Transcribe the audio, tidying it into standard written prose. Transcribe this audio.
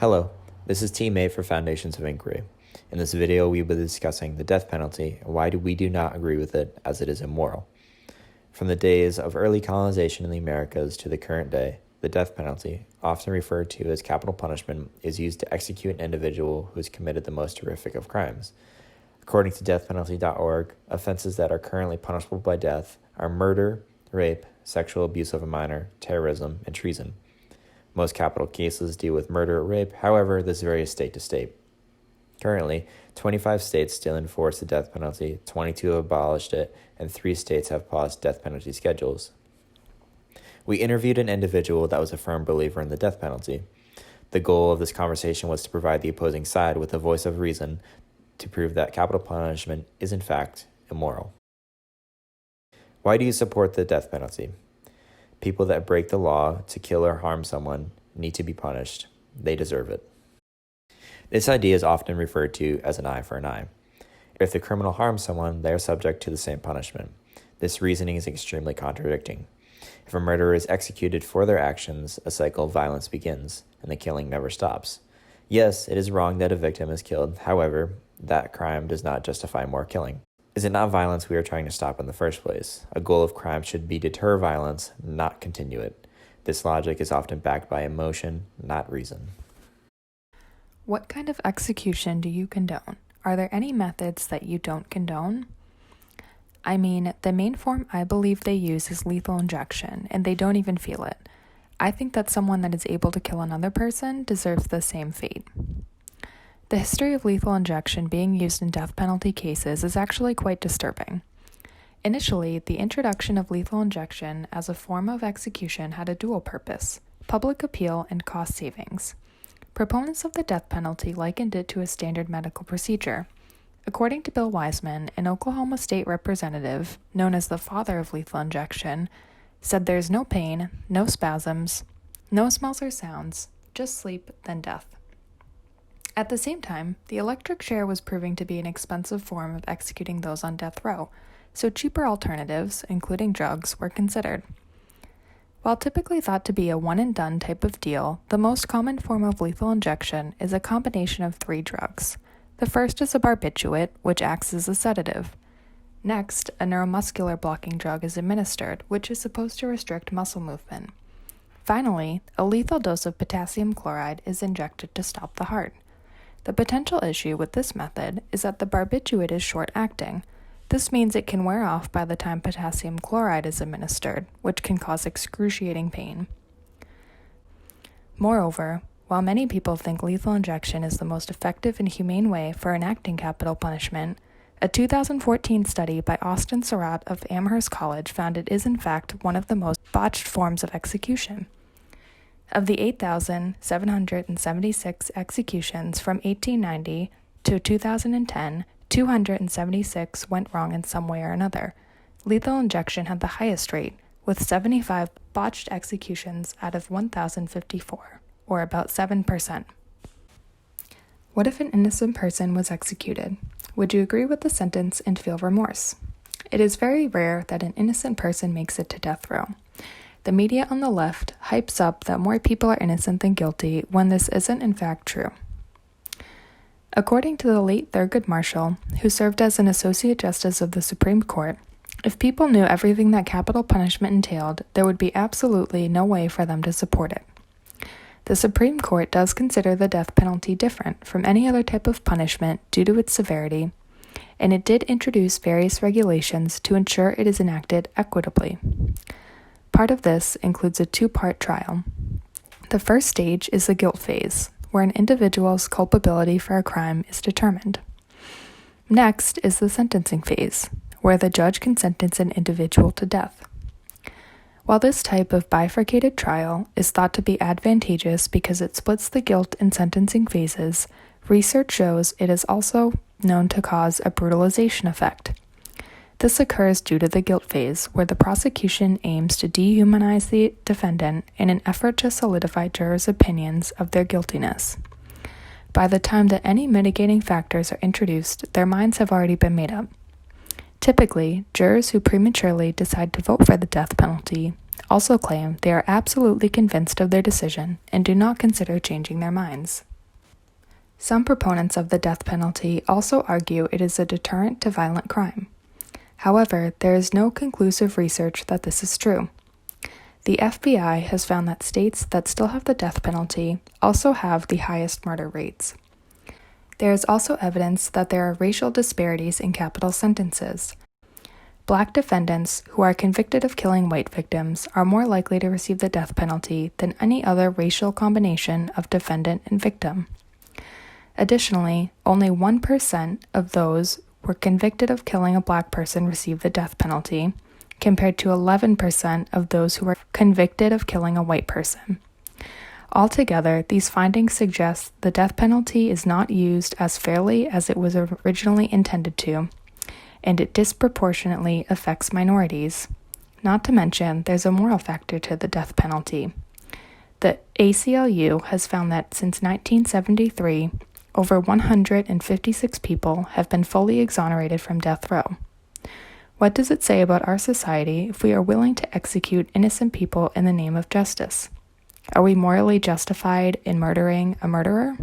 Hello, this is Team A for Foundations of Inquiry. In this video, we will be discussing the death penalty and why we do not agree with it, as it is immoral. From the days of early colonization in the Americas to the current day, the death penalty, often referred to as capital punishment, is used to execute an individual who has committed the most horrific of crimes. According to deathpenalty.org, offenses that are currently punishable by death are murder, rape, sexual abuse of a minor, terrorism, and treason. Most capital cases deal with murder or rape, however, this varies state to state. Currently, 25 states still enforce the death penalty, 22 have abolished it, and 3 states have paused death penalty schedules. We interviewed an individual that was a firm believer in the death penalty. The goal of this conversation was to provide the opposing side with a voice of reason to prove that capital punishment is in fact immoral. Why do you support the death penalty? People that break the law to kill or harm someone need to be punished. They deserve it. This idea is often referred to as an eye for an eye. If the criminal harms someone, they are subject to the same punishment. This reasoning is extremely contradicting. If a murderer is executed for their actions, a cycle of violence begins, and the killing never stops. Yes, it is wrong that a victim is killed. However, that crime does not justify more killing. Is it not violence we are trying to stop in the first place? A goal of crime should be deter violence, not continue it. This logic is often backed by emotion, not reason. What kind of execution do you condone? Are there any methods that you don't condone? I mean, the main form I believe they use is lethal injection, and they don't even feel it. I think that someone that is able to kill another person deserves the same fate. The history of lethal injection being used in death penalty cases is actually quite disturbing. Initially, the introduction of lethal injection as a form of execution had a dual purpose: public appeal and cost savings. Proponents of the death penalty likened it to a standard medical procedure. According to Bill Wiseman, an Oklahoma state representative, known as the father of lethal injection, said there's no pain, no spasms, no smells or sounds, just sleep, then death. At the same time, the electric chair was proving to be an expensive form of executing those on death row, so cheaper alternatives, including drugs, were considered. While typically thought to be a one-and-done type of deal, the most common form of lethal injection is a combination of 3 drugs. The first is a barbiturate, which acts as a sedative. Next, a neuromuscular blocking drug is administered, which is supposed to restrict muscle movement. Finally, a lethal dose of potassium chloride is injected to stop the heart. The potential issue with this method is that the barbiturate is short-acting. This means it can wear off by the time potassium chloride is administered, which can cause excruciating pain. Moreover, while many people think lethal injection is the most effective and humane way for enacting capital punishment, a 2014 study by Austin Surratt of Amherst College found it is in fact one of the most botched forms of execution. Of the 8,776 executions from 1890 to 2010, 276 went wrong in some way or another. Lethal injection had the highest rate, with 75 botched executions out of 1,054, or about 7%. What if an innocent person was executed? Would you agree with the sentence and feel remorse? It is very rare that an innocent person makes it to death row. The media on the left hypes up that more people are innocent than guilty when this isn't in fact true. According to the late Thurgood Marshall, who served as an Associate Justice of the Supreme Court, if people knew everything that capital punishment entailed, there would be absolutely no way for them to support it. The Supreme Court does consider the death penalty different from any other type of punishment due to its severity, and it did introduce various regulations to ensure it is enacted equitably. Part of this includes a 2-part trial. The first stage is the guilt phase, where an individual's culpability for a crime is determined. Next is the sentencing phase, where the judge can sentence an individual to death. While this type of bifurcated trial is thought to be advantageous because it splits the guilt and sentencing phases, research shows it is also known to cause a brutalization effect. This occurs due to the guilt phase, where the prosecution aims to dehumanize the defendant in an effort to solidify jurors' opinions of their guiltiness. By the time that any mitigating factors are introduced, their minds have already been made up. Typically, jurors who prematurely decide to vote for the death penalty also claim they are absolutely convinced of their decision and do not consider changing their minds. Some proponents of the death penalty also argue it is a deterrent to violent crime. However, there is no conclusive research that this is true. The FBI has found that states that still have the death penalty also have the highest murder rates. There is also evidence that there are racial disparities in capital sentences. Black defendants who are convicted of killing white victims are more likely to receive the death penalty than any other racial combination of defendant and victim. Additionally, only 1% of those who were convicted of killing a black person received the death penalty, compared to 11% of those who were convicted of killing a white person. Altogether, these findings suggest the death penalty is not used as fairly as it was originally intended to, and it disproportionately affects minorities. Not to mention, there's a moral factor to the death penalty. The ACLU has found that since 1973, over 156 people have been fully exonerated from death row. What does it say about our society if we are willing to execute innocent people in the name of justice? Are we morally justified in murdering a murderer?